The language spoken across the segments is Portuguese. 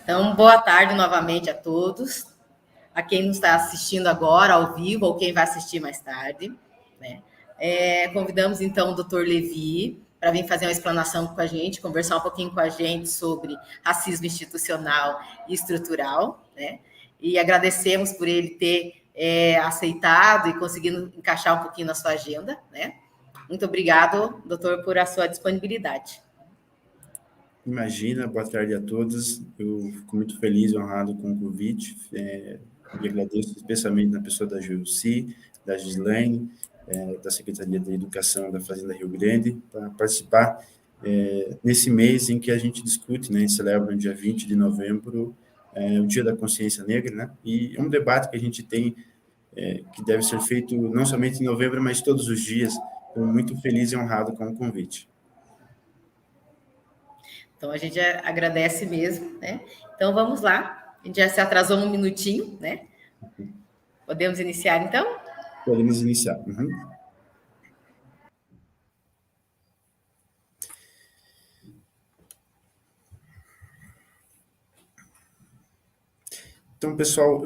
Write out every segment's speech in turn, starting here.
Então, boa tarde novamente a todos, a quem nos está assistindo agora, ao vivo, ou quem vai assistir mais tarde, né? Convidamos, então, o doutor Levi para vir fazer uma explanação com a gente, conversar um pouquinho com a gente sobre racismo institucional e estrutural, né? E agradecemos por ele ter aceitado e conseguido encaixar um pouquinho na sua agenda, né? Muito obrigado, doutor, por a sua disponibilidade. Imagina, boa tarde a todos. Eu fico muito feliz e honrado com o convite e agradeço especialmente na pessoa da Juilci, da Gislaine, da Secretaria da Educação da Fazenda Rio Grande, para participar nesse mês em que a gente discute, né, e celebra no dia 20 de novembro, o Dia da Consciência Negra, né, e é um debate que a gente tem que deve ser feito não somente em novembro, mas todos os dias. Estou muito feliz e honrado com o convite. Então, a gente agradece mesmo, né? Então, vamos lá. A gente já se atrasou um minutinho, né? Podemos iniciar, então? Podemos iniciar. Uhum. Então, pessoal,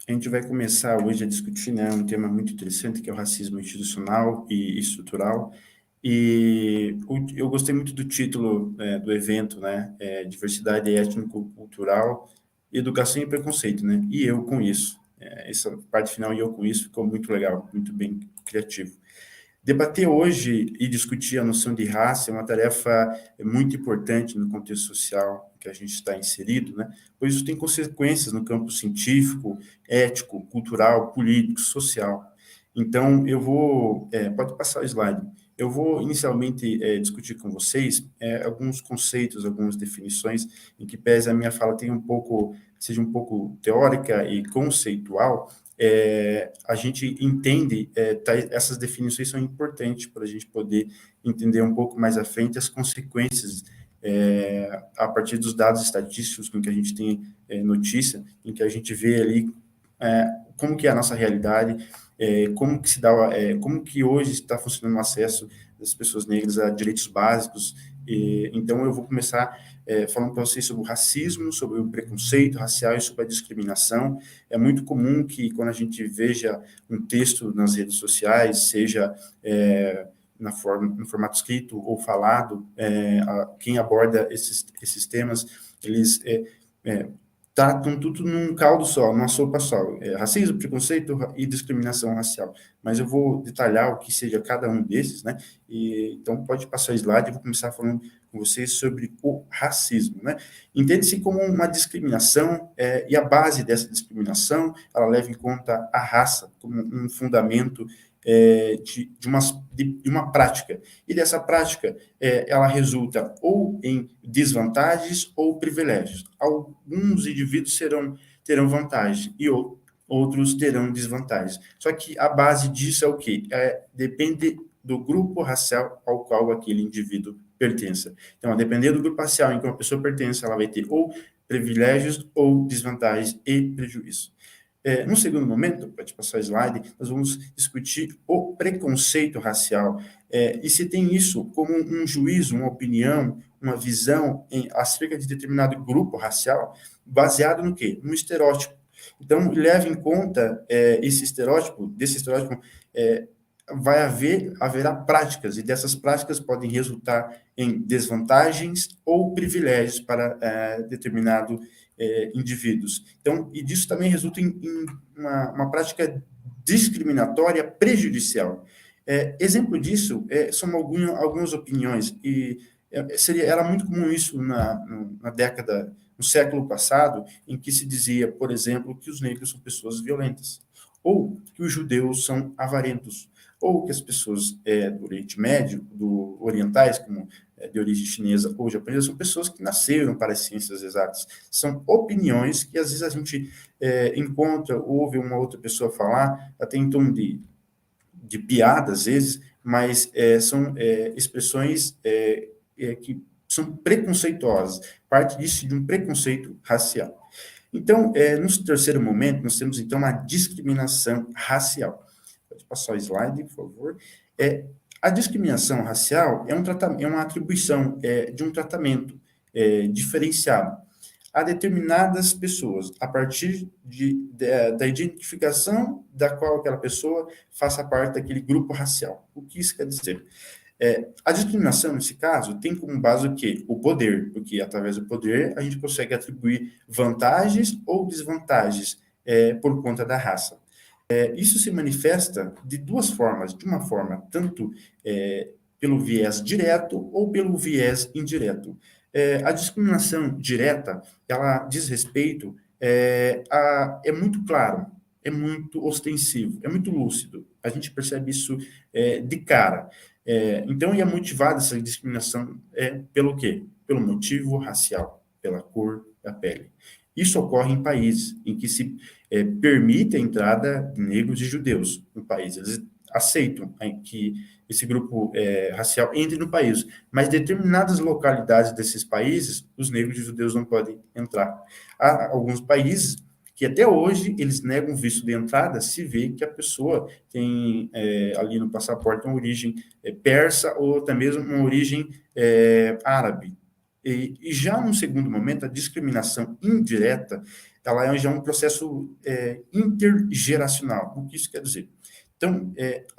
a gente vai começar hoje a discutir, né, um tema muito interessante, que é o racismo institucional e estrutural. E eu gostei muito do título do evento, né, Diversidade Étnico-Cultural, Educação e Preconceito, né, e eu com isso. Essa parte final, e eu com isso, ficou muito legal, muito bem criativo. Debater hoje e discutir a noção de raça é uma tarefa muito importante no contexto social que a gente está inserido, né? Pois isso tem consequências no campo científico, ético, cultural, político, social. Então, pode passar o slide. Eu vou inicialmente discutir com vocês alguns conceitos, algumas definições, em que pese a minha fala seja um pouco teórica e conceitual. A gente entende, essas definições são importantes para a gente poder entender um pouco mais à frente as consequências a partir dos dados estatísticos com que a gente tem notícia, em que a gente vê ali como que é a nossa realidade, como que se dá, como que hoje está funcionando o acesso das pessoas negras a direitos básicos. Então, eu vou começar falando para vocês sobre o racismo, sobre o preconceito racial e sobre a discriminação. É muito comum que, quando a gente veja um texto nas redes sociais, seja no formato escrito ou falado, quem aborda esses temas, eles tratam tudo num caldo só, numa sopa só. Racismo, preconceito e discriminação racial. Mas eu vou detalhar o que seja cada um desses, né? Então, pode passar o slide, eu vou começar falando com vocês sobre o racismo, né? Entende-se como uma discriminação, e a base dessa discriminação, ela leva em conta a raça como um fundamento de uma prática. E dessa prática, ela resulta ou em desvantagens ou privilégios. Alguns indivíduos terão vantagem e outros terão desvantagens. Só que a base disso é o quê? Depende do grupo racial ao qual aquele indivíduo pertença. Então, a depender do grupo racial em que uma pessoa pertence, ela vai ter ou privilégios ou desvantagens e prejuízos. No segundo momento, pode passar o slide, nós vamos discutir o preconceito racial. E se tem isso como um juízo, uma opinião, uma visão acerca de determinado grupo racial, baseado no quê? No estereótipo. Então, leve em conta desse estereótipo, haverá práticas, e dessas práticas podem resultar em desvantagens ou privilégios para determinado indivíduos. Então, e disso também resulta em uma prática discriminatória prejudicial. Exemplo disso são algumas opiniões, e era muito comum isso na década, no século passado, em que se dizia, por exemplo, que os negros são pessoas violentas, ou que os judeus são avarentos, ou que as pessoas do Oriente Médio, orientais, como de origem chinesa ou japonesa, são pessoas que nasceram para as ciências exatas. São opiniões que, às vezes, a gente encontra, ouve uma outra pessoa falar, até em tom de piada, às vezes, mas são expressões que são preconceituosas, parte disso de um preconceito racial. Então, no terceiro momento, nós temos, então, a discriminação racial. Pode passar o slide, por favor. A discriminação racial é uma atribuição de um tratamento diferenciado a determinadas pessoas, a partir da identificação da qual aquela pessoa faça parte daquele grupo racial. O que isso quer dizer? A discriminação, nesse caso, tem como base o quê? O poder, porque através do poder a gente consegue atribuir vantagens ou desvantagens por conta da raça. Isso se manifesta de duas formas. De uma forma, tanto pelo viés direto ou pelo viés indireto. A discriminação direta, ela diz respeito, é muito claro, é muito ostensivo, é muito lúcido. A gente percebe isso de cara. Então, é motivada essa discriminação pelo quê? Pelo motivo racial, pela cor da pele. Isso ocorre em países em que se permite a entrada de negros e judeus no país. Eles aceitam que esse grupo racial entre no país, mas determinadas localidades desses países, os negros e judeus não podem entrar. Há alguns países que até hoje eles negam visto de entrada se vê que a pessoa tem ali no passaporte uma origem persa ou até mesmo uma origem árabe. E já num segundo momento, a discriminação indireta, ela é já um processo intergeracional. O que isso quer dizer? Então,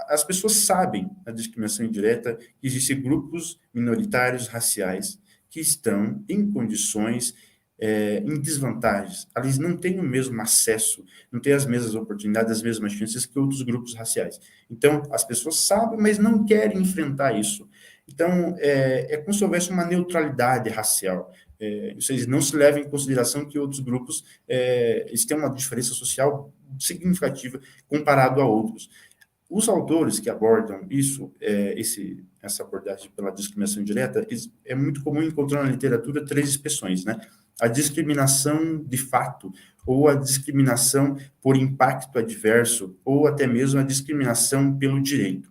as pessoas sabem, a discriminação indireta, que existem grupos minoritários raciais que estão em condições, em desvantagens. Eles não têm o mesmo acesso, não têm as mesmas oportunidades, as mesmas chances que outros grupos raciais. Então, as pessoas sabem, mas não querem enfrentar isso. Então, é como se houvesse uma neutralidade racial. Ou seja, não se leva em consideração que outros grupos eles têm uma diferença social significativa comparado a outros. Os autores que abordam isso, essa abordagem pela discriminação direta, é muito comum encontrar na literatura três expressões, né? A discriminação de fato, ou a discriminação por impacto adverso, ou até mesmo a discriminação pelo direito.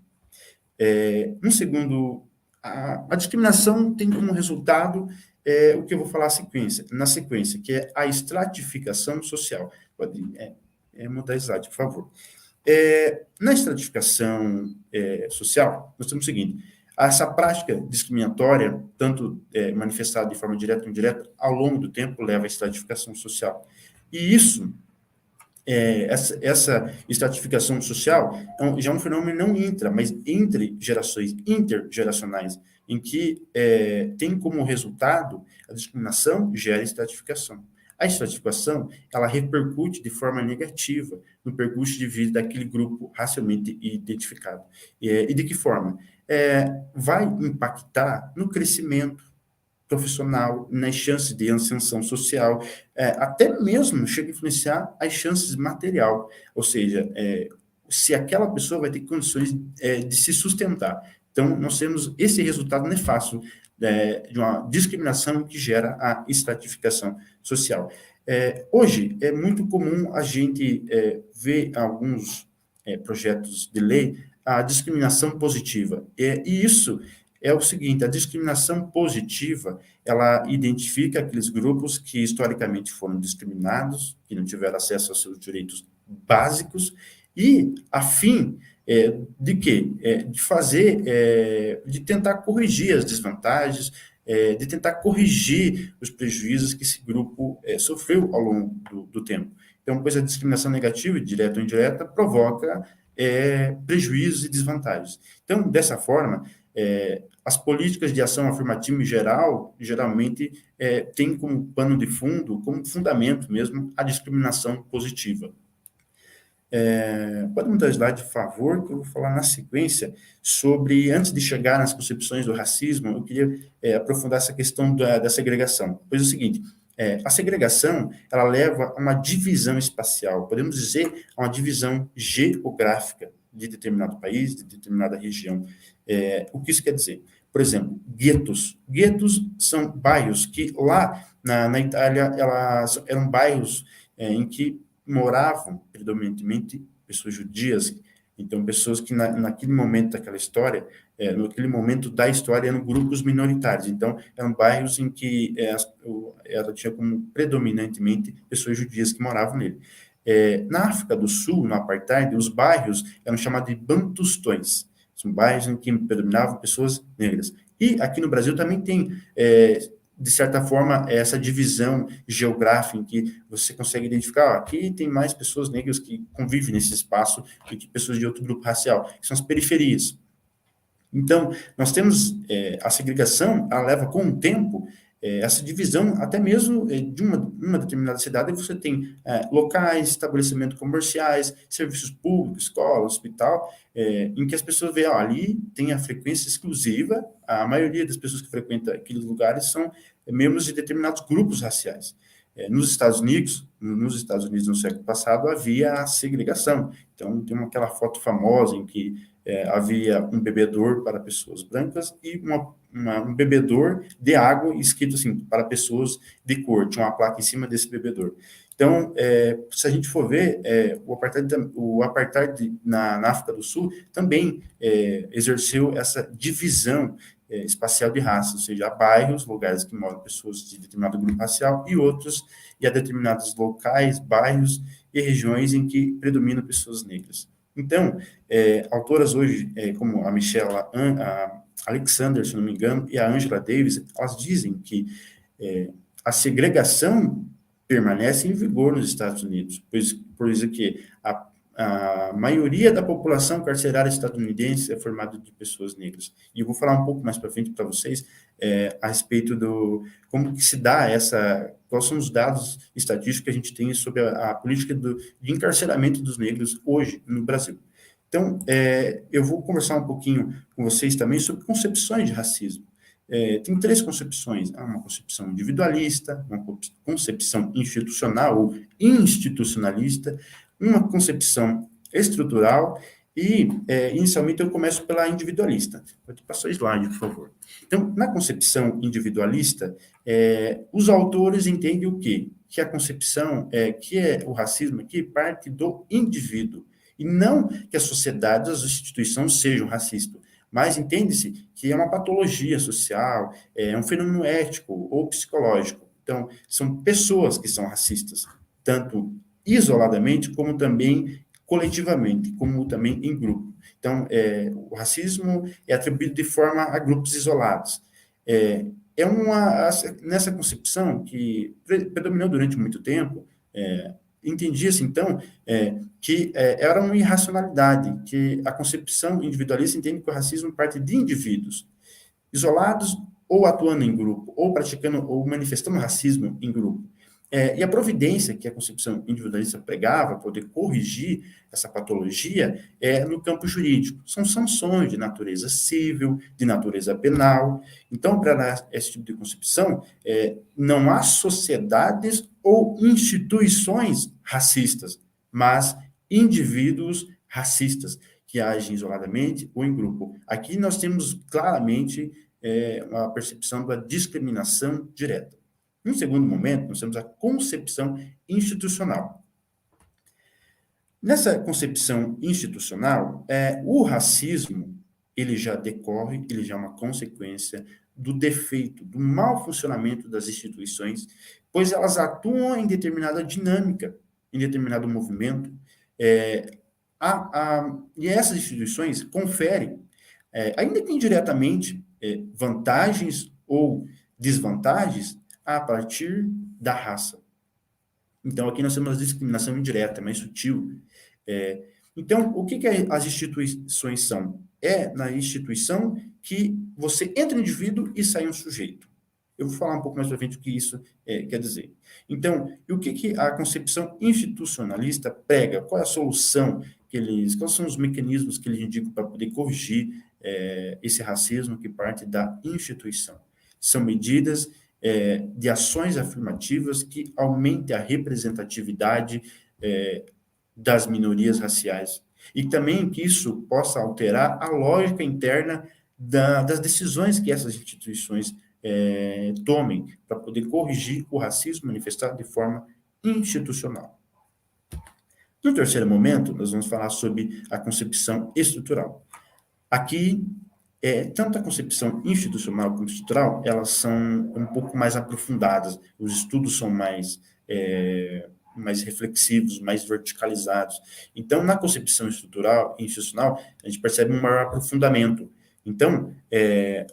Um segundo, a discriminação tem como resultado o que eu vou falar na sequência, que é a estratificação social. Pode mudar a slide, por favor. Na estratificação social, nós temos o seguinte: essa prática discriminatória, tanto manifestada de forma direta ou indireta, ao longo do tempo leva à estratificação social. E isso, essa estratificação social, já é um fenômeno não mas entre gerações, intergeracionais, em que tem como resultado a discriminação gera estratificação. A estratificação, ela repercute de forma negativa no percurso de vida daquele grupo racialmente identificado. E de que forma? Vai impactar no crescimento profissional, nas chances de ascensão social, até mesmo chega a influenciar as chances material, ou seja, se aquela pessoa vai ter condições de se sustentar. Então, nós temos esse resultado nefasto de uma discriminação que gera a estratificação social. Hoje, é muito comum a gente ver alguns projetos de lei a discriminação positiva. E isso é o seguinte: a discriminação positiva, ela identifica aqueles grupos que historicamente foram discriminados, que não tiveram acesso aos seus direitos básicos, e a fim de quê? De fazer, de tentar corrigir as desvantagens, de tentar corrigir os prejuízos que esse grupo sofreu ao longo do tempo. Então, pois a discriminação negativa, direta ou indireta, provoca prejuízos e desvantagens. Então, dessa forma, as políticas de ação afirmativa em geral, geralmente, têm como pano de fundo, como fundamento mesmo, a discriminação positiva. Pode mudar o slide, por favor, que eu vou falar na sequência sobre, antes de chegar nas concepções do racismo, eu queria aprofundar essa questão da segregação. Pois é o seguinte: a segregação, ela leva a uma divisão espacial, podemos dizer, a uma divisão geográfica de determinado país, de determinada região. O que isso quer dizer? Por exemplo, guetos. Guetos são bairros que lá na Itália, eram bairros em que moravam predominantemente pessoas judias, então pessoas que naquele momento daquela história, naquele momento da história, eram grupos minoritários, então eram bairros em que ela tinha como predominantemente pessoas judias que moravam nele. Na África do Sul, no apartheid, os bairros eram chamados de bantustões, são bairros em que predominavam pessoas negras. E aqui no Brasil também tem de certa forma, essa divisão geográfica em que você consegue identificar, aqui tem mais pessoas negras que convivem nesse espaço do que pessoas de outro grupo racial, que são as periferias. Então, nós temos a segregação, ela leva com o tempo essa divisão, até mesmo de uma determinada cidade, você tem locais, estabelecimentos comerciais, serviços públicos, escola, hospital, em que as pessoas veem, ali tem a frequência exclusiva, a maioria das pessoas que frequentam aqueles lugares são membros de determinados grupos raciais. Nos Estados Unidos no século passado, havia a segregação. Então, tem aquela foto famosa em que havia um bebedor para pessoas brancas e um bebedor de água escrito assim, para pessoas de cor. Tinha uma placa em cima desse bebedor. Então, se a gente for ver, o apartheid na África do Sul também exerceu essa divisão espacial de raça, ou seja, há bairros, lugares que moram pessoas de determinado grupo racial e há determinados locais, bairros e regiões em que predominam pessoas negras. Então, autoras hoje, como a Michelle a Alexander, se não me engano, e a Angela Davis, elas dizem que a segregação permanece em vigor nos Estados Unidos, por isso que a maioria da população carcerária estadunidense é formada de pessoas negras. E eu vou falar um pouco mais para frente para vocês a respeito como que se dá quais são os dados estatísticos que a gente tem sobre a política de encarceramento dos negros hoje no Brasil. Então, eu vou conversar um pouquinho com vocês também sobre concepções de racismo. Tem 3 concepções, uma concepção individualista, uma concepção institucional ou institucionalista, uma concepção estrutural e, inicialmente, eu começo pela individualista. Pode passar o slide, por favor. Então, na concepção individualista, os autores entendem o quê? Que a concepção, que o racismo aqui parte do indivíduo, e não que a sociedade, as instituições sejam racistas, mas entende-se que é uma patologia social, é um fenômeno ético ou psicológico. Então, são pessoas que são racistas, tanto isoladamente, como também coletivamente, como também em grupo. Então, o racismo é atribuído de forma a grupos isolados. Nessa concepção que predominou durante muito tempo, entendia-se, então, que era uma irracionalidade, que a concepção individualista entende que o racismo parte de indivíduos isolados ou atuando em grupo, ou praticando ou manifestando racismo em grupo. E a providência que a concepção individualista pregava, poder corrigir essa patologia, no campo jurídico. São sanções de natureza civil, de natureza penal. Então, para esse tipo de concepção, não há sociedades ou instituições racistas, mas indivíduos racistas, que agem isoladamente ou em grupo. Aqui nós temos claramente uma percepção da discriminação direta. Em segundo momento, nós temos a concepção institucional. Nessa concepção institucional, o racismo, ele já decorre, ele já é uma consequência do defeito, do mau funcionamento das instituições, pois elas atuam em determinada dinâmica, em determinado movimento, e essas instituições conferem, ainda que indiretamente, vantagens ou desvantagens a partir da raça. Então, aqui nós temos a discriminação indireta, mais sutil. Então, o que as instituições são? Na instituição que você entra um indivíduo e sai um sujeito. Eu vou falar um pouco mais para frente o que isso quer dizer. Então, e o que a concepção institucionalista prega? Qual é a solução quais são os mecanismos que eles indicam para poder corrigir esse racismo que parte da instituição? São medidas de ações afirmativas que aumentem a representatividade das minorias raciais. E também que isso possa alterar a lógica interna das decisões que essas instituições tomem para poder corrigir o racismo manifestado de forma institucional. No terceiro momento, nós vamos falar sobre a concepção estrutural. Aqui, tanto a concepção institucional como estrutural, elas são um pouco mais aprofundadas, os estudos são mais reflexivos, mais verticalizados. Então, na concepção estrutural e institucional, a gente percebe um maior aprofundamento, Então,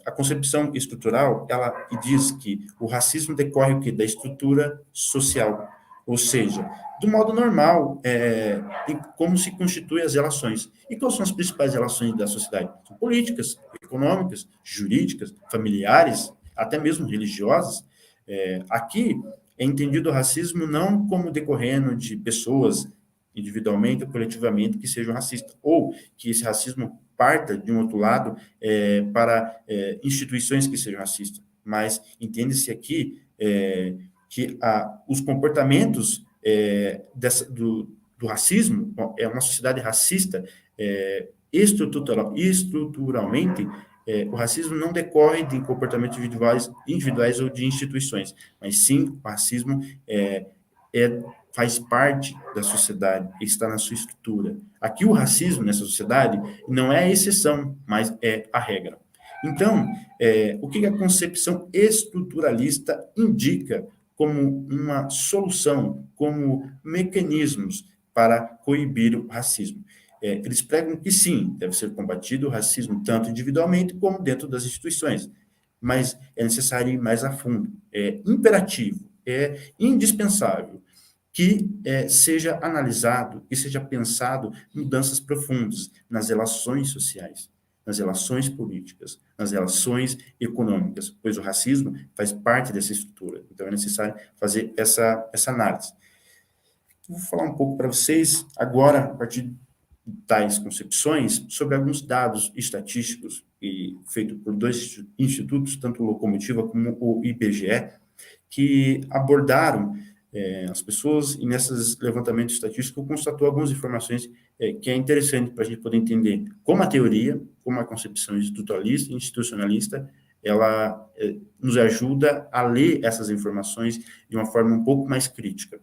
a concepção estrutural, ela diz que o racismo decorre o quê? Da estrutura social, ou seja, do modo normal, de como se constituem as relações. E quais são as principais relações da sociedade? São políticas, econômicas, jurídicas, familiares, até mesmo religiosas. Aqui é entendido o racismo não como decorrendo de pessoas individualmente ou coletivamente que sejam racistas, ou que esse racismo parta de um outro lado para instituições que sejam racistas, mas entende-se aqui que os comportamentos do racismo, é uma sociedade racista, estruturalmente, o racismo não decorre de comportamentos individuais ou de instituições, mas sim o racismo faz parte da sociedade, está na sua estrutura. Aqui o racismo nessa sociedade não é a exceção, mas é a regra. Então, o que a concepção estruturalista indica como uma solução, como mecanismos para coibir o racismo? Eles pregam que sim, deve ser combatido o racismo tanto individualmente como dentro das instituições, mas é necessário ir mais a fundo, é imperativo, é indispensável que seja analisado e seja pensado mudanças profundas nas relações sociais, nas relações políticas, nas relações econômicas, pois o racismo faz parte dessa estrutura. Então, é necessário fazer essa análise. Vou falar um pouco para vocês agora, a partir de tais concepções, sobre alguns dados estatísticos feitos por dois institutos, tanto o Locomotiva como o IBGE, que abordaram as pessoas e nesses levantamentos estatísticos constatou algumas informações que é interessante para a gente poder entender como a teoria, como a concepção estruturalista e institucionalista, ela nos ajuda a ler essas informações de uma forma um pouco mais crítica.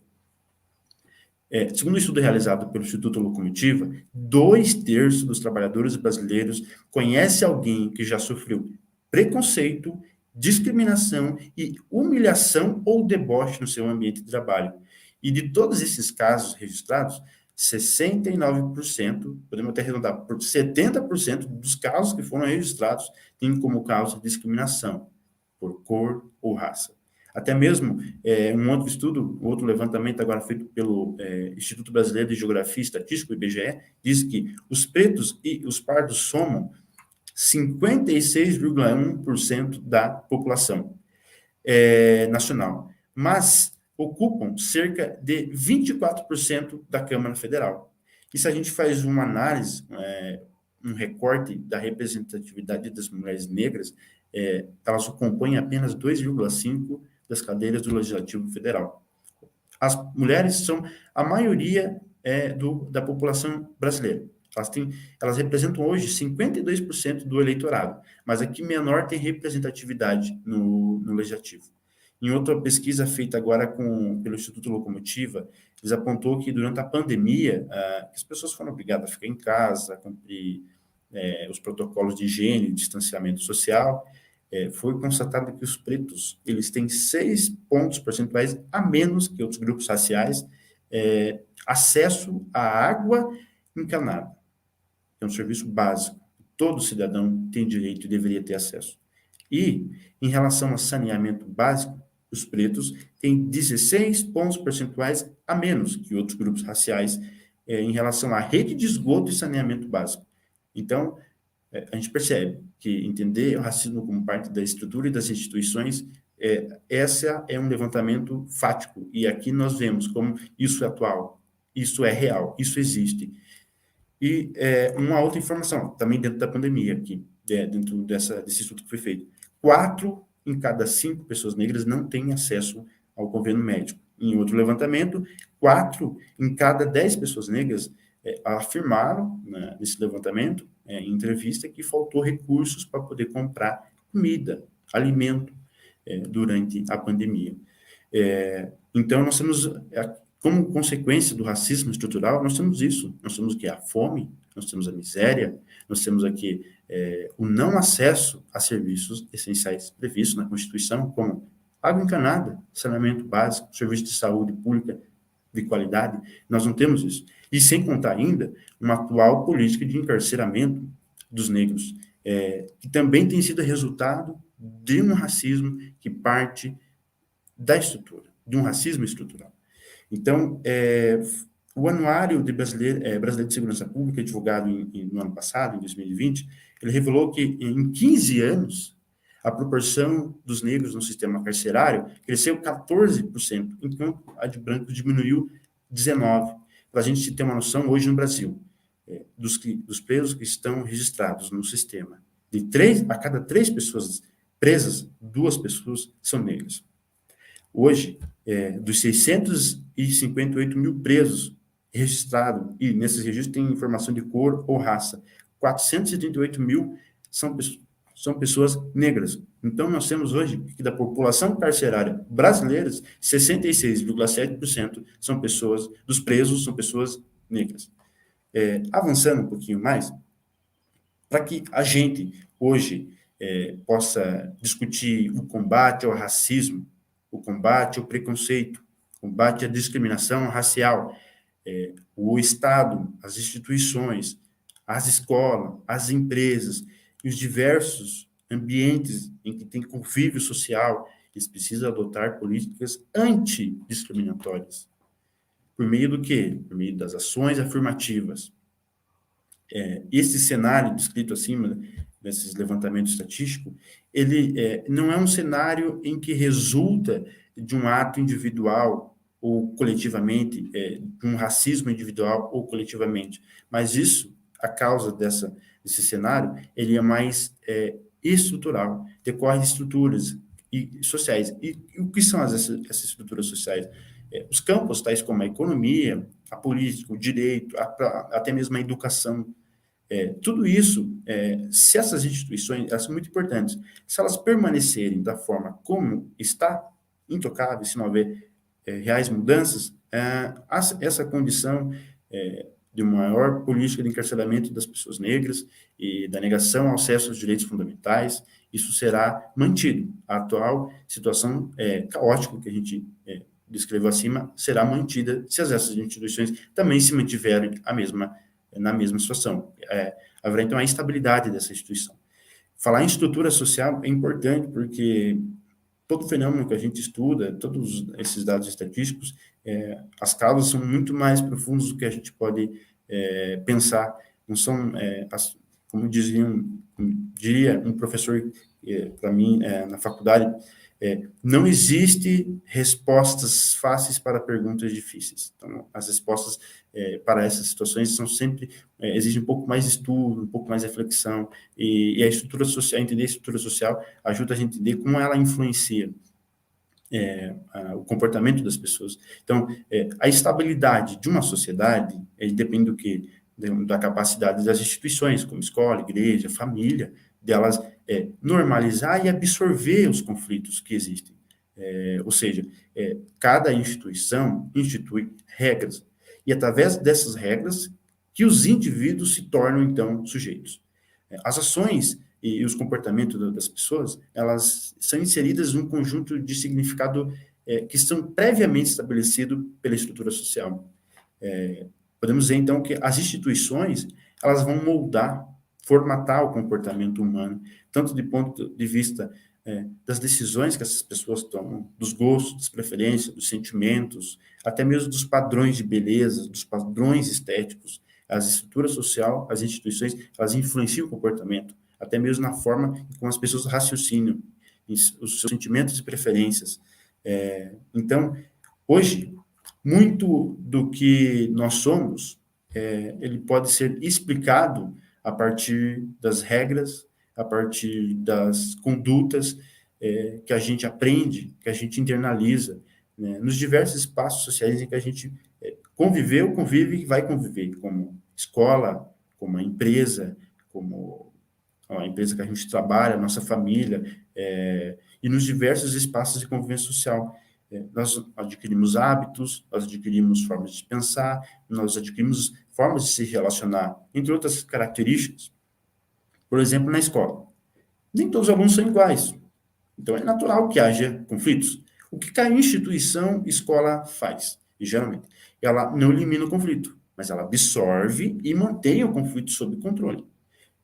Segundo um estudo realizado pelo Instituto Locomotiva, 2/3 dos trabalhadores brasileiros conhece alguém que já sofreu preconceito, discriminação e humilhação ou deboche no seu ambiente de trabalho. E de todos esses casos registrados, 69%, podemos até arredondar, por 70% dos casos que foram registrados têm como causa discriminação por cor ou raça. Até mesmo um outro estudo, outro levantamento agora feito pelo Instituto Brasileiro de Geografia e Estatística, o IBGE, diz que os pretos e os pardos somam 56,1% da população nacional, mas ocupam cerca de 24% da Câmara Federal. E se a gente faz uma análise, um recorte da representatividade das mulheres negras, elas compõem apenas 2,5% das cadeiras do Legislativo Federal. As mulheres são a maioria da população brasileira. Elas representam hoje 52% do eleitorado, mas aqui menor tem representatividade no Legislativo. Em outra pesquisa feita agora pelo Instituto Locomotiva, eles apontou que durante a pandemia, as pessoas foram obrigadas a ficar em casa, a cumprir os protocolos de higiene, distanciamento social. Foi constatado que os pretos eles têm 6 pontos percentuais a menos que outros grupos raciais acesso à água encanada. É um serviço básico. Todo cidadão tem direito e deveria ter acesso. E, em relação ao saneamento básico, os pretos têm 16 pontos percentuais a menos que outros grupos raciais em relação à rede de esgoto e saneamento básico. Então, a gente percebe que entender o racismo como parte da estrutura e das instituições, essa é um levantamento fático. E aqui nós vemos como isso é atual, isso é real, isso existe. E uma outra informação, também dentro da pandemia aqui, dentro desse estudo que foi feito. 4 em cada 5 pessoas negras não têm acesso ao governo médico. Em outro levantamento, 4 em cada 10 pessoas negras afirmaram, nesse levantamento, em entrevista, que faltou recursos para poder comprar comida, alimento, durante a pandemia. Então, nós temos, como consequência do racismo estrutural, nós temos isso. Nós temos aqui a fome, nós temos a miséria, nós temos aqui o não acesso a serviços essenciais previstos na Constituição, como água encanada, saneamento básico, serviço de saúde pública de qualidade. Nós não temos isso. E sem contar ainda uma atual política de encarceramento dos negros. que também tem sido resultado de um racismo que parte da estrutura, de um racismo estrutural. Então, o Anuário Brasileiro de Segurança Pública, divulgado no ano passado, em 2020, ele revelou que em 15 anos, a proporção dos negros no sistema carcerário cresceu 14%, enquanto a de brancos diminuiu 19%. Para a gente ter uma noção, hoje no Brasil, dos presos que estão registrados no sistema, a cada 3 pessoas presas, 2 pessoas são negras. Hoje, dos 658 mil presos registrados, e nesses registros tem informação de cor ou raça, 438 mil são pessoas negras. Então, nós temos hoje que da população carcerária brasileira, 66,7% são pessoas, dos presos são pessoas negras. Avançando um pouquinho mais, para que a gente hoje possa discutir o combate ao racismo, o combate ao preconceito, o combate à discriminação racial, o Estado, as instituições, as escolas, as empresas e os diversos ambientes em que tem convívio social, eles precisam adotar políticas antidiscriminatórias. Por meio do quê? Por meio das ações afirmativas. Esse cenário descrito acima, nesses levantamentos estatísticos, ele não é um cenário em que resulta de um ato individual ou coletivamente, de um racismo individual ou coletivamente, mas isso, a causa desse cenário, ele é mais estrutural, decorre de estruturas sociais. E o que são essas estruturas sociais? Os campos, tais como a economia, a política, o direito, até mesmo a educação. Tudo isso, se essas instituições, elas são muito importantes, se elas permanecerem da forma como está, intocável, se não houver reais mudanças, essa condição de maior política de encarceramento das pessoas negras e da negação ao acesso aos direitos fundamentais, isso será mantido. A atual situação caótica que a gente descreveu acima será mantida se essas instituições também se mantiverem na mesma situação. Haverá, então, a instabilidade dessa instituição. Falar em estrutura social é importante porque todo fenômeno que a gente estuda, todos esses dados estatísticos, as causas são muito mais profundas do que a gente pode pensar. Não são, como diria um professor para mim na faculdade, não existe respostas fáceis para perguntas difíceis. Então, as respostas para essas situações são sempre exigem um pouco mais de estudo, um pouco mais de reflexão, e a estrutura social, entender a estrutura social ajuda a gente a entender como ela influencia o comportamento das pessoas. Então, a estabilidade de uma sociedade depende do quê? Da capacidade das instituições, como escola, igreja, família, delas normalizar e absorver os conflitos que existem. Ou seja, cada instituição institui regras, e através dessas regras que os indivíduos se tornam, então, sujeitos. As ações e os comportamentos das pessoas, elas são inseridas num conjunto de significado que são previamente estabelecidos pela estrutura social. Podemos dizer, então, que as instituições, elas vão moldar, formatar o comportamento humano, tanto de ponto de vista das decisões que essas pessoas tomam, dos gostos, das preferências, dos sentimentos, até mesmo dos padrões de beleza, dos padrões estéticos. As estruturas sociais, as instituições, elas influenciam o comportamento, até mesmo na forma como as pessoas raciocinam, os seus sentimentos e preferências. Então, hoje, muito do que nós somos, ele pode ser explicado a partir das regras, a partir das condutas que a gente aprende, que a gente internaliza, né, nos diversos espaços sociais em que a gente conviveu, convive e vai conviver, como escola, como a empresa, como a empresa que a gente trabalha, a nossa família, e nos diversos espaços de convivência social. Nós adquirimos hábitos, nós adquirimos formas de pensar, nós adquirimos formas de se relacionar, entre outras características. Por exemplo, na escola. Nem todos os alunos são iguais. Então, é natural que haja conflitos. O que a instituição escola faz? E, geralmente, ela não elimina o conflito, mas ela absorve e mantém o conflito sob controle.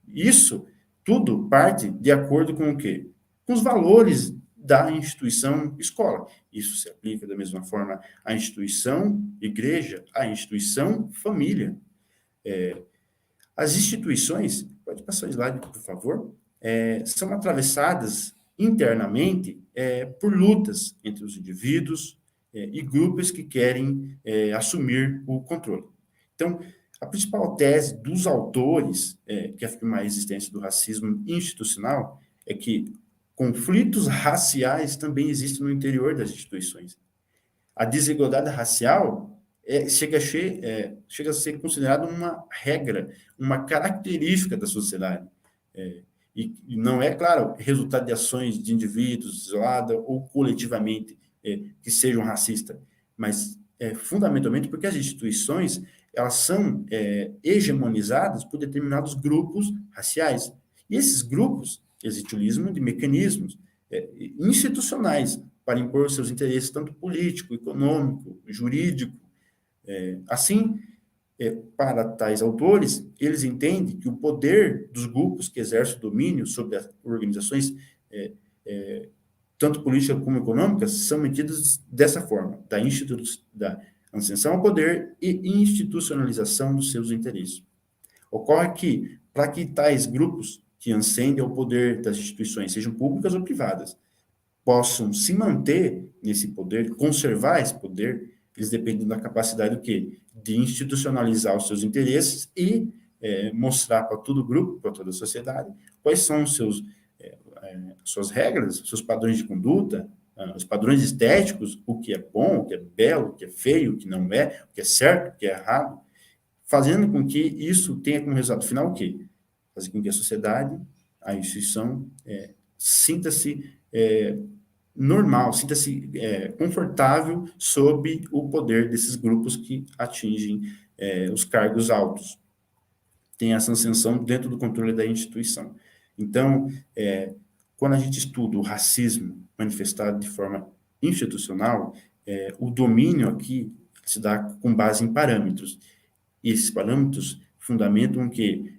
Isso tudo parte de acordo com o quê? Com os valores da instituição escola. Isso se aplica da mesma forma à instituição igreja, à instituição família. As instituições, pode passar o slide, por favor, são atravessadas internamente por lutas entre os indivíduos e grupos que querem assumir o controle. Então, a principal tese dos autores que afirmam a existência do racismo institucional é que conflitos raciais também existem no interior das instituições. A desigualdade racial chega a ser considerada uma regra, uma característica da sociedade. E não é, claro, resultado de ações de indivíduos isolados ou coletivamente que sejam racistas, mas fundamentalmente porque as instituições elas são hegemonizadas por determinados grupos raciais. E esses grupos, eles utilizam de mecanismos institucionais para impor seus interesses, tanto político, econômico, jurídico. Assim, para tais autores, eles entendem que o poder dos grupos que exercem o domínio sobre as organizações, tanto políticas como econômicas, são medidas dessa forma, da ascensão ao poder e institucionalização dos seus interesses. Ocorre que, para que tais grupos que ascendem ao poder das instituições, sejam públicas ou privadas, possam se manter nesse poder, conservar esse poder, eles dependem da capacidade do quê? De institucionalizar os seus interesses e mostrar para todo o grupo, para toda a sociedade, quais são os suas regras, seus padrões de conduta, os padrões estéticos, o que é bom, o que é belo, o que é feio, o que não é, o que é certo, o que é errado, fazendo com que isso tenha como resultado final o quê? Fazer com que a sociedade, a instituição, sinta-se normal, sinta-se confortável sob o poder desses grupos que atingem os cargos altos. Tem essa ascensão dentro do controle da instituição. Então, quando a gente estuda o racismo manifestado de forma institucional, o domínio aqui se dá com base em parâmetros. E esses parâmetros fundamentam que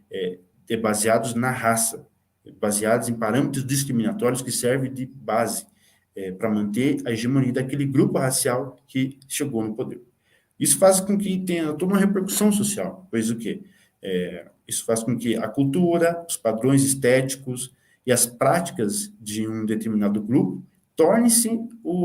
baseados na raça, baseados em parâmetros discriminatórios que servem de base para manter a hegemonia daquele grupo racial que chegou no poder. Isso faz com que tenha toda uma repercussão social, pois o quê? Isso faz com que a cultura, os padrões estéticos e as práticas de um determinado grupo tornem-se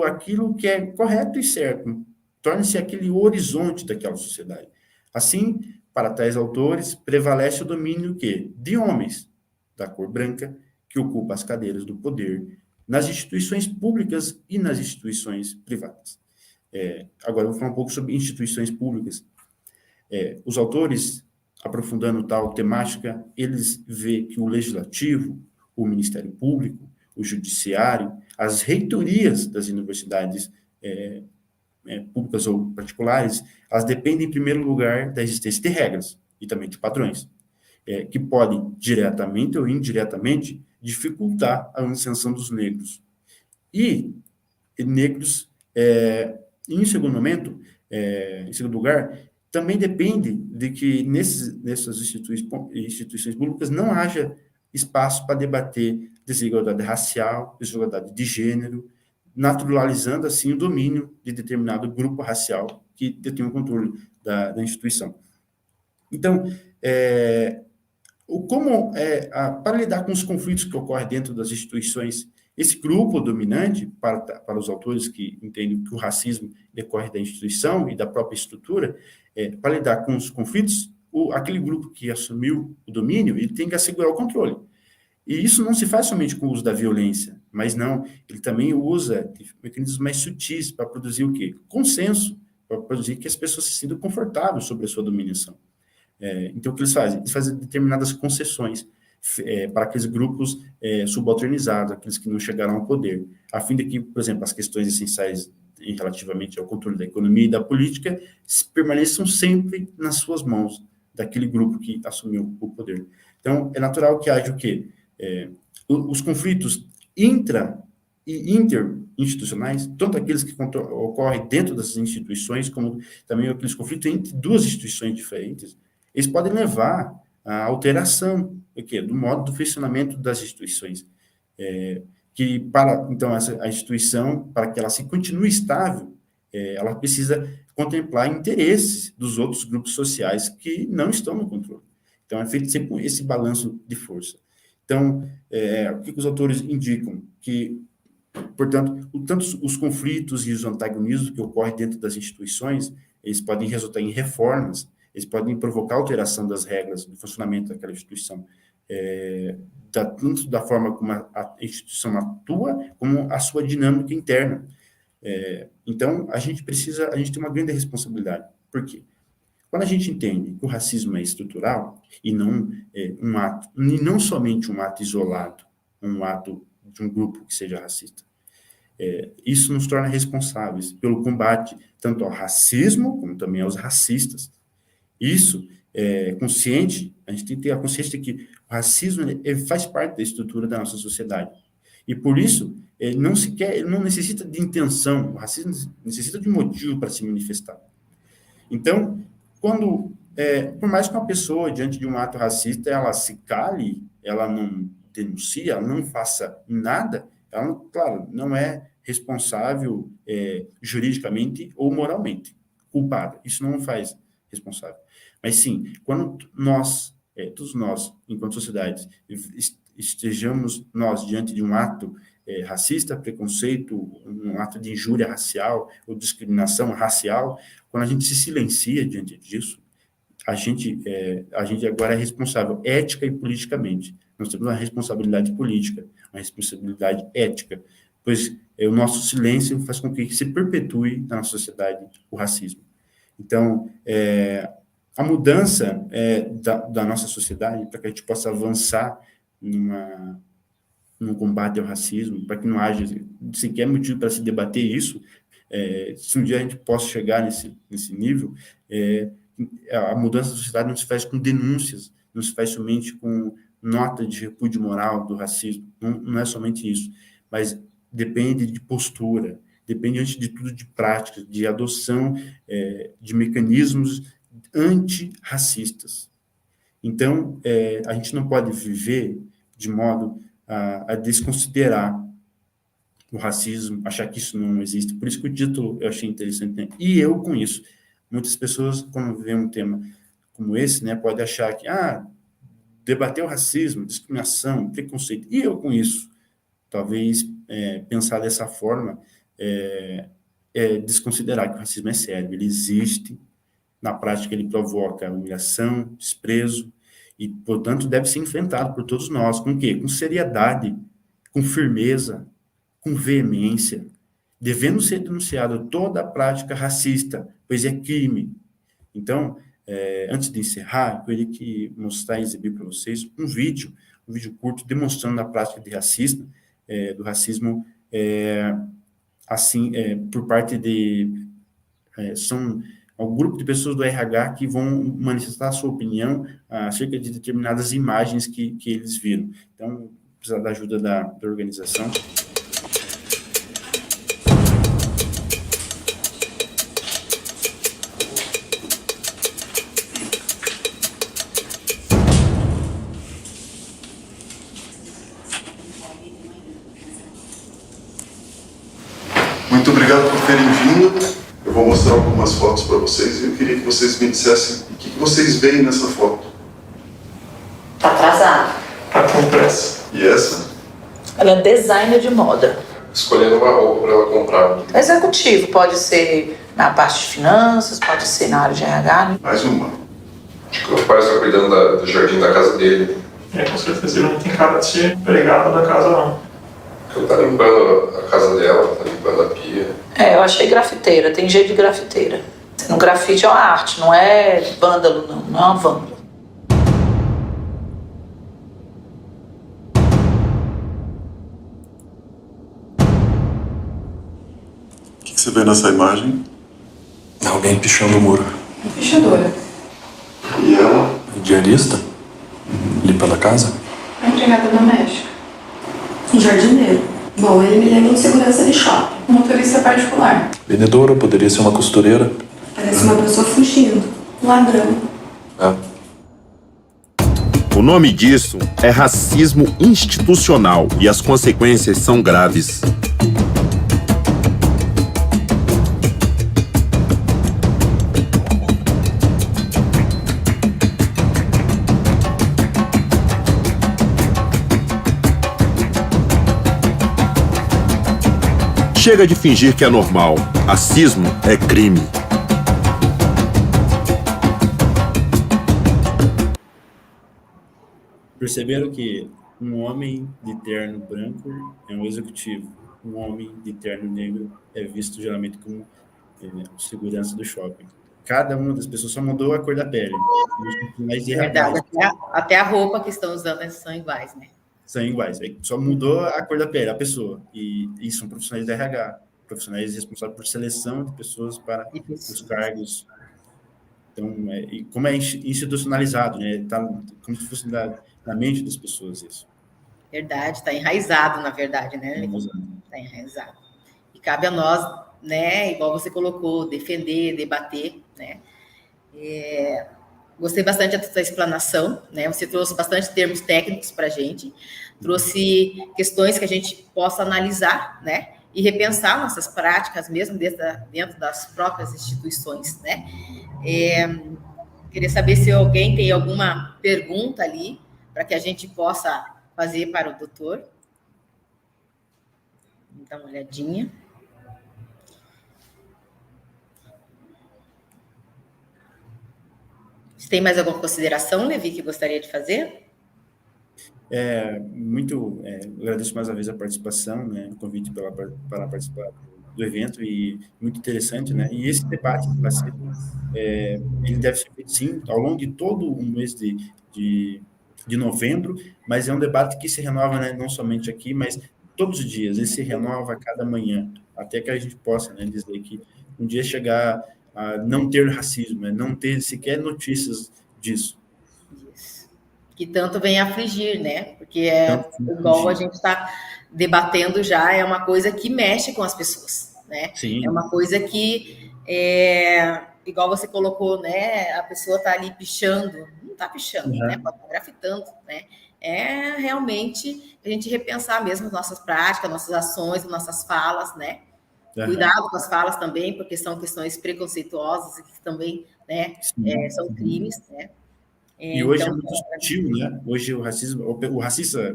aquilo que é correto e certo, torne-se aquele horizonte daquela sociedade. Assim, para tais autores, prevalece o domínio de homens da cor branca que ocupam as cadeiras do poder nas instituições públicas e nas instituições privadas. Agora, eu vou falar um pouco sobre instituições públicas. Os autores, aprofundando tal temática, eles veem que o legislativo, o Ministério Público, o Judiciário, as reitorias das universidades públicas ou particulares, elas dependem, em primeiro lugar, da existência de regras e também de padrões, que podem, diretamente ou indiretamente, dificultar a ascensão dos negros. E negros, em segundo momento, em segundo lugar, também depende de que nessas instituições públicas não haja espaço para debater desigualdade racial, desigualdade de gênero, naturalizando, assim, o domínio de determinado grupo racial que detém o controle da instituição. Então, para lidar com os conflitos que ocorrem dentro das instituições, esse grupo dominante, para os autores que entendem que o racismo decorre da instituição e da própria estrutura, para lidar com os conflitos, aquele grupo que assumiu o domínio, ele tem que assegurar o controle. E isso não se faz somente com o uso da violência, mas não, ele também usa mecanismos mais sutis para produzir o quê? Consenso, para produzir que as pessoas se sintam confortáveis sobre a sua dominação. Então, o que eles fazem? Eles fazem determinadas concessões para aqueles grupos subalternizados, aqueles que não chegaram ao poder, a fim de que, por exemplo, as questões essenciais relativamente ao controle da economia e da política permaneçam sempre nas suas mãos, daquele grupo que assumiu o poder. Então, é natural que haja o quê? Os conflitos intra- e interinstitucionais, tanto aqueles que ocorrem dentro das instituições, como também aqueles conflitos entre duas instituições diferentes, eles podem levar à alteração o quê? Do modo do funcionamento das instituições. Então, a instituição, para que ela se continue estável, ela precisa contemplar interesses dos outros grupos sociais que não estão no controle. Então, é feito sempre esse balanço de força. Então, o que os autores indicam? Que, portanto, tanto os conflitos e os antagonismos que ocorrem dentro das instituições, eles podem resultar em reformas, eles podem provocar alteração das regras do funcionamento daquela instituição, tanto da forma como a instituição atua, como a sua dinâmica interna. Então, a gente tem uma grande responsabilidade. Por quê? Quando a gente entende que o racismo é estrutural e não um ato, e não somente um ato isolado, um ato de um grupo que seja racista, isso nos torna responsáveis pelo combate tanto ao racismo como também aos racistas. Isso consciente, a gente tem que ter a consciência de que o racismo faz parte da estrutura da nossa sociedade. E por isso, ele não necessita de intenção, o racismo necessita de motivo para se manifestar. Então, por mais que uma pessoa, diante de um ato racista, ela se cale, ela não denuncie, ela não faça nada, ela, claro, não é responsável juridicamente ou moralmente culpada. Isso não faz responsável. Mas sim, quando todos nós, enquanto sociedade, estejamos diante de um ato racista, preconceito, um ato de injúria racial ou discriminação racial, quando a gente se silencia diante disso, a gente agora é responsável ética e politicamente. Nós temos uma responsabilidade política, uma responsabilidade ética, pois o nosso silêncio faz com que se perpetue na nossa sociedade o racismo. Então, a mudança da nossa sociedade, para que a gente possa avançar no combate ao racismo, para que não haja sequer motivo para se debater isso, se um dia a gente possa chegar nesse nível, a mudança da sociedade não se faz com denúncias, não se faz somente com nota de repúdio moral do racismo, não é somente isso, mas depende de postura, depende, antes de tudo, de práticas, de adoção de mecanismos antirracistas. Então, a gente não pode viver de modo a desconsiderar o racismo, achar que isso não existe. Por isso que o título eu achei interessante, né? E eu com isso. Muitas pessoas, quando vê um tema como esse, né, podem achar que, debater o racismo, discriminação, preconceito, e eu com isso. Talvez pensar dessa forma desconsiderar que o racismo é sério, ele existe, na prática ele provoca humilhação, desprezo, e, portanto, deve ser enfrentado por todos nós. Com o quê? Com seriedade, com firmeza, com veemência, devendo ser denunciada toda a prática racista, pois é crime. Então, antes de encerrar, eu queria mostrar e exibir para vocês um vídeo curto demonstrando a prática de do racismo, por parte são um grupo de pessoas do RH que vão manifestar a sua opinião acerca de determinadas imagens que eles viram. Então, precisa da ajuda da organização. Muito obrigado por terem vindo. Eu vou mostrar algumas fotos para vocês e eu queria que vocês me dissessem o que vocês veem nessa foto. Tá atrasado. Tá com pressa. E essa? Ela é designer de moda. Escolhendo uma roupa para ela comprar. Executivo, pode ser na parte de finanças, pode ser na área de RH. Né? Mais uma. Acho que o pai está cuidando do jardim da casa dele. Com certeza ele não tem cara de ser empregado da casa, não. Ele tá limpando a casa dela, tá limpando a pia. Eu achei grafiteira, tem jeito de grafiteira. No grafite é uma arte, não é vândalo, não é uma vândalo. O que você vê nessa imagem? Alguém pichando o muro. Pichadora. E ela? Diarista? Limpando a casa? A empregada doméstica. Um jardineiro. Bom, ele me lembra um segurança de shopping. Um motorista particular. Vendedora, poderia ser uma costureira. Parece uma pessoa fugindo. Ladrão. É. O nome disso é racismo institucional e as consequências são graves. Chega de fingir que é normal. Racismo é crime. Perceberam que um homem de terno branco é um executivo, um homem de terno negro é visto geralmente como o segurança do shopping. Cada uma das pessoas só mudou a cor da pele. Mas de Verdade, até a roupa que estão usando são iguais, né? São iguais, só mudou a cor da pele, a pessoa. E são profissionais de RH, profissionais responsáveis por seleção de pessoas para os cargos. Então, e como é institucionalizado, né? Tá como se fosse na mente das pessoas isso. Verdade, está enraizado, na verdade, né? Está enraizado. E cabe a nós, né, igual você colocou, defender, debater, né? Gostei bastante da sua explanação, né? Você trouxe bastante termos técnicos para a gente, trouxe questões que a gente possa analisar, né? E repensar nossas práticas, mesmo dentro das próprias instituições, né? Queria saber se alguém tem alguma pergunta ali para que a gente possa fazer para o doutor. Vou dar uma olhadinha. Você tem mais alguma consideração, Levi, que gostaria de fazer? Agradeço mais uma vez a participação, né, o convite para participar do evento, e muito interessante, né, e esse debate ele deve ser feito, sim, ao longo de todo o mês de novembro, mas é um debate que se renova, né, não somente aqui, mas todos os dias, ele se renova a cada manhã, até que a gente possa, né, dizer que um dia chegar a não ter racismo, né, não ter sequer notícias disso. Que tanto vem afligir, né? Porque igual a gente está debatendo já, é uma coisa que mexe com as pessoas, né? Sim. É uma coisa que, igual você colocou, né? A pessoa está ali pichando, não está pichando, né? Pode estar grafitando, né? É realmente a gente repensar mesmo nossas práticas, nossas ações, nossas falas, né? Cuidado com as falas também, porque são questões preconceituosas e que também, né? São crimes, né? E hoje é muito sutil, né? Hoje o racista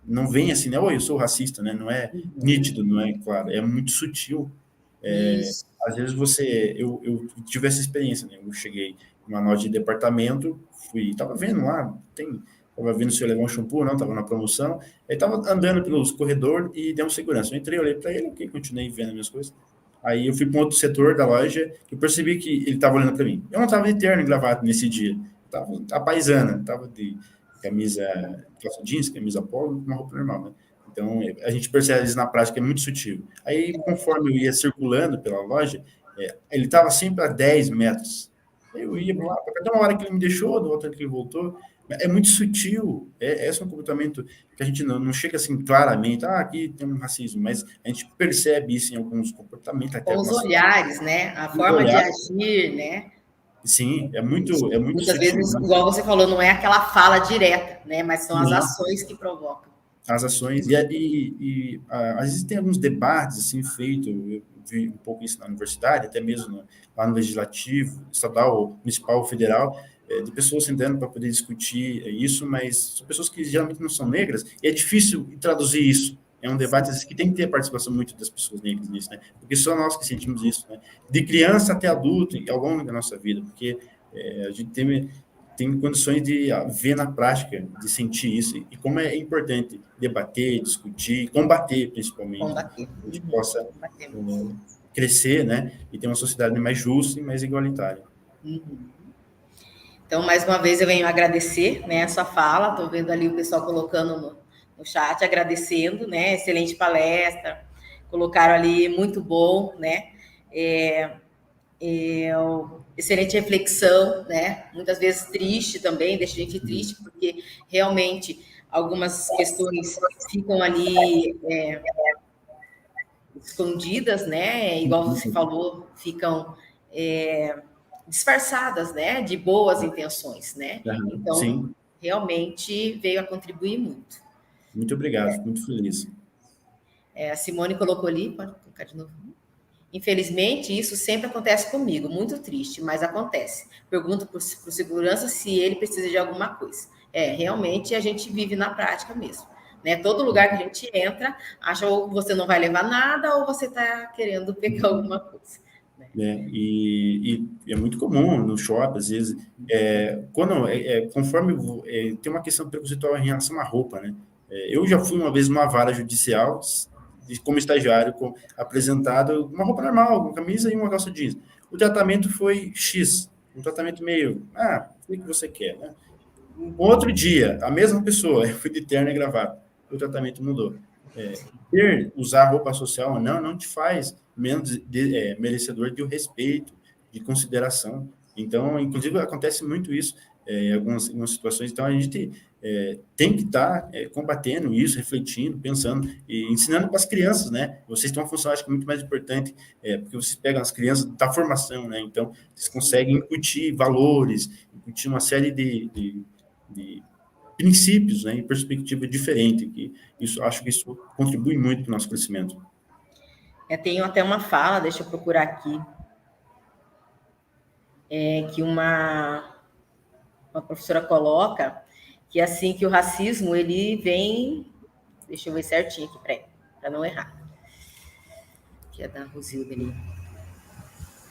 não vem assim, né? Oi, eu sou racista, né? Não é nítido, não é claro, é muito sutil. Às vezes eu tive essa experiência, né? Eu cheguei numa loja de departamento, tava vendo lá, tava vendo se eu levar um shampoo, não, tava na promoção, aí tava andando pelos corredores e deu um segurança. Eu entrei, olhei para ele, ok, continuei vendo as minhas coisas. Aí eu fui para um outro setor da loja, eu percebi que ele tava olhando para mim. Eu não tava de terno e gravata nesse dia. Tava a paisana, tava de camisa, calça jeans, camisa polo, uma roupa normal, né? Então, a gente percebe isso na prática, é muito sutil. Aí, conforme eu ia circulando pela loja, ele tava sempre a 10 metros. Eu ia para lá, até uma hora que ele me deixou, da outra que ele voltou. É muito sutil, esse é um comportamento que a gente não chega assim claramente, aqui tem um racismo, mas a gente percebe isso em alguns comportamentos. Até com os olhares, né? A forma de agir, né? Sim, é muito muitas sutil, vezes, né? Igual você falou, não é aquela fala direta, né? Mas são as ações que provocam. As ações, às vezes tem alguns debates assim feitos, eu vi um pouco isso na universidade, até mesmo lá no legislativo, estadual, municipal, federal, de pessoas sentando para poder discutir isso, mas são pessoas que geralmente não são negras, e é difícil traduzir isso. É um debate que tem que ter a participação muito das pessoas negras nisso, né? Porque só nós que sentimos isso, né? De criança até adulto, ao longo da nossa vida, porque a gente tem condições de ver na prática, de sentir isso, e como é importante debater, discutir, combater, principalmente, combater. Que a gente possa crescer, né? E ter uma sociedade mais justa e mais igualitária. Então, mais uma vez, eu venho agradecer, né, a sua fala. Estou vendo ali o pessoal colocando no chat, agradecendo, né? Excelente palestra, colocaram ali, muito bom, né? Excelente reflexão, né? Muitas vezes triste também, deixa a gente triste, porque realmente algumas questões ficam ali escondidas, né? Igual você falou, ficam disfarçadas, né? De boas intenções, né? Então, sim. realmente veio a contribuir muito. Muito obrigado, fico muito feliz. A Simone colocou ali, pode colocar de novo. Infelizmente, isso sempre acontece comigo, muito triste, mas acontece. Pergunto para o segurança se ele precisa de alguma coisa. Realmente a gente vive na prática mesmo. Né? Todo lugar que a gente entra, acha ou você não vai levar nada ou você está querendo pegar alguma coisa. Né? E é muito comum no shopping, às vezes, conforme tem uma questão preconceitual em relação à roupa, né? Eu já fui uma vez numa vara judicial, como estagiário, apresentado uma roupa normal, uma camisa e uma calça jeans. O tratamento foi X, um tratamento meio, o que você quer, né? Outro dia, a mesma pessoa, eu fui de terno e gravata, o tratamento mudou. Usar roupa social ou não te faz menos merecedor de respeito, de consideração. Então, inclusive, acontece muito isso em algumas situações. Então, a gente tem que estar combatendo isso, refletindo, pensando e ensinando para as crianças, né? Vocês têm uma função, acho que muito mais importante, porque vocês pegam as crianças da formação, né? Então, vocês conseguem incutir valores, incutir uma série de princípios, né, em perspectiva diferente, que acho que isso contribui muito para o nosso crescimento. Tenho até uma fala, deixa eu procurar aqui, que uma professora coloca, que assim, que o racismo, ele vem, deixa eu ver certinho aqui, para não errar, que é da Rosilda ali,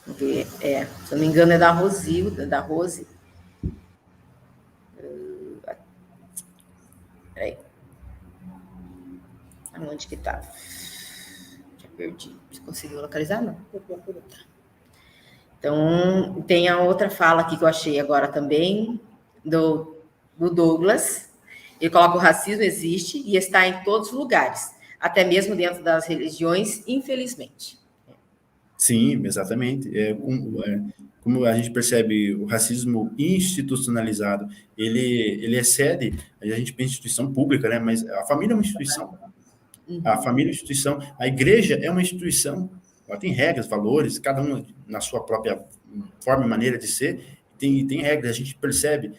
se eu não me engano é da Rosilda, da Rose. Peraí. Onde que tá? Já perdi. Você conseguiu localizar? Não. Então, tem a outra fala aqui que eu achei agora também, do Douglas. Ele coloca: o racismo existe e está em todos os lugares, até mesmo dentro das religiões, infelizmente. Sim, exatamente. Como a gente percebe, o racismo institucionalizado, ele excede, a gente pensa em instituição pública, né? Mas a família é uma instituição. A família é uma instituição. A igreja é uma instituição. Ela tem regras, valores, cada um na sua própria forma e maneira de ser, tem regras. A gente percebe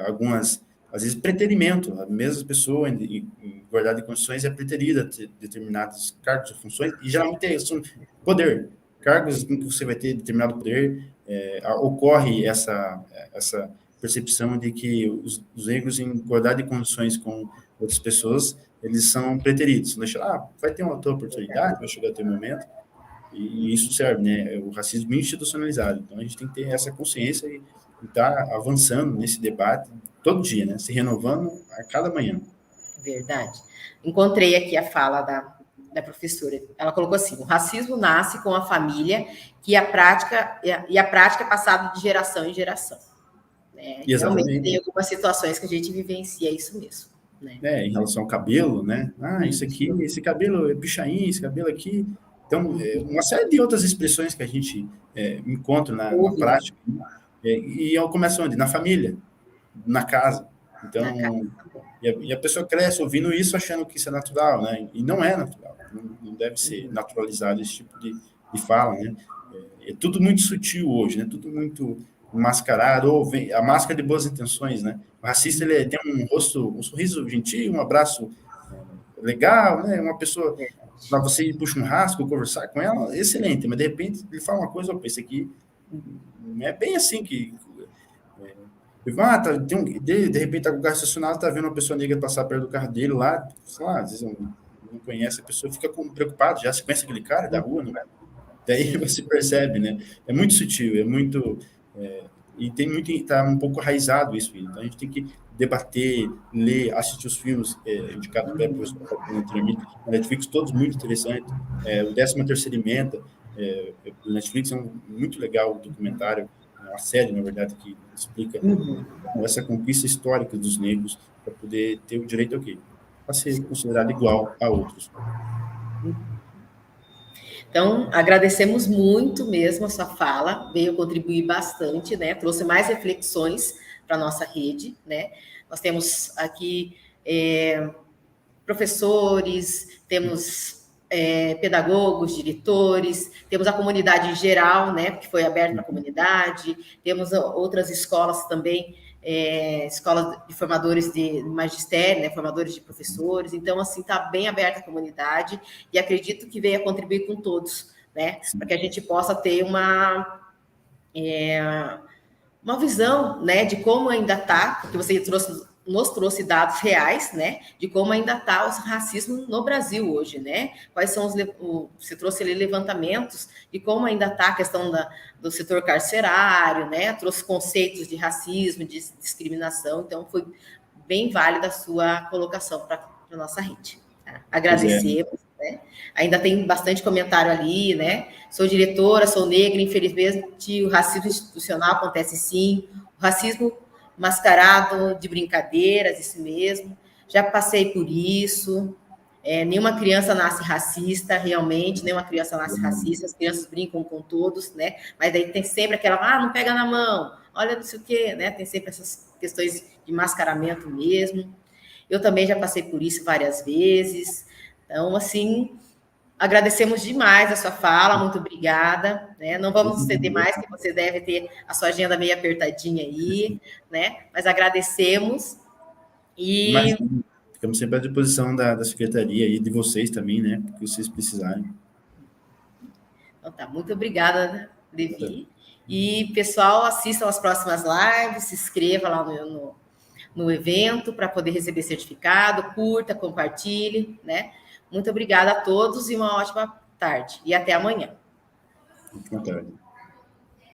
algumas, às vezes, preterimento. A mesma pessoa, em igualdade de condições, é preterida a determinados cargos ou funções, e geralmente são poder. Cargos em que você vai ter determinado poder, ocorre essa percepção de que os negros em igualdade de condições com outras pessoas, eles são preteridos. Vai ter uma outra oportunidade, vai chegar até o momento, e isso serve, né? O racismo institucionalizado. Então, a gente tem que ter essa consciência e estar avançando nesse debate todo dia, né? Se renovando a cada manhã. Verdade. Encontrei aqui a fala da professora. Ela colocou assim: o racismo nasce com a família e a prática é passada de geração em geração. Né? Realmente tem algumas situações que a gente vivencia isso mesmo. Né? Em relação ao cabelo, né? Esse cabelo é pichain, esse cabelo aqui. Então, uma série de outras expressões que a gente encontra na prática. E começa onde? Na família, na casa. Então, e a pessoa cresce ouvindo isso, achando que isso é natural, né? E não é natural. Não deve ser naturalizado esse tipo de fala, né? É tudo muito sutil hoje, né? Tudo muito mascarado, ou a máscara de boas intenções, né? O racista, ele tem um rosto, um sorriso gentil, um abraço legal, né? Uma pessoa, para você ir para o churrasco, conversar com ela, excelente, mas de repente ele fala uma coisa: opa, esse aqui não é bem assim que... de repente, o carro estacionado, está vendo uma pessoa negra passar perto do carro dele lá, sei lá, às vezes não conhece a pessoa, fica preocupado, já se conhece aquele cara da rua, não é? Daí você percebe, né? É muito sutil, é muito... e está um pouco arraizado isso. Então, a gente tem que debater, ler, assistir os filmes indicados pela professora na Netflix, todos muito interessantes. O 13ª Emenda, do Netflix, é muito legal o documentário, uma série, na verdade, que explica essa conquista histórica dos negros para poder ter o direito ao quê? A ser considerado igual a outros. Então, agradecemos muito mesmo a sua fala, veio contribuir bastante, né? Trouxe mais reflexões para a nossa rede, né? Nós temos aqui professores, temos pedagogos, diretores, temos a comunidade em geral, né? Que foi aberta para a comunidade, temos outras escolas também escolas de formadores de magistério, né, formadores de professores. Então, assim, está bem aberta a comunidade e acredito que venha contribuir com todos, né, para que a gente possa ter uma visão, né, de como ainda está, porque você nos trouxe dados reais, né, de como ainda está o racismo no Brasil hoje, né? Quais são você trouxe ali levantamentos de como ainda está a questão do setor carcerário, né? Trouxe conceitos de racismo, de discriminação, então foi bem válida a sua colocação para a nossa rede. Tá? Agradecemos, né? Ainda tem bastante comentário ali, né? Sou diretora, sou negra, infelizmente o racismo institucional acontece sim, o racismo mascarado de brincadeiras, isso mesmo. Já passei por isso. Nenhuma criança nasce racista, realmente, nenhuma criança nasce racista, as crianças brincam com todos, né? Mas daí tem sempre aquela, não pega na mão, olha não sei o quê, né? Tem sempre essas questões de mascaramento mesmo. Eu também já passei por isso várias vezes. Então, assim, agradecemos demais a sua fala, muito obrigada, né? Não vamos estender mais, que você deve ter a sua agenda meio apertadinha aí, né? Mas agradecemos e... Mas ficamos sempre à disposição da secretaria e de vocês também, né? Porque vocês precisarem. Então tá, muito obrigada, Levi. E, pessoal, assistam as próximas lives, se inscreva lá no evento para poder receber certificado, curta, compartilhe, né? Muito obrigada a todos e uma ótima tarde. E até amanhã. Boa tarde.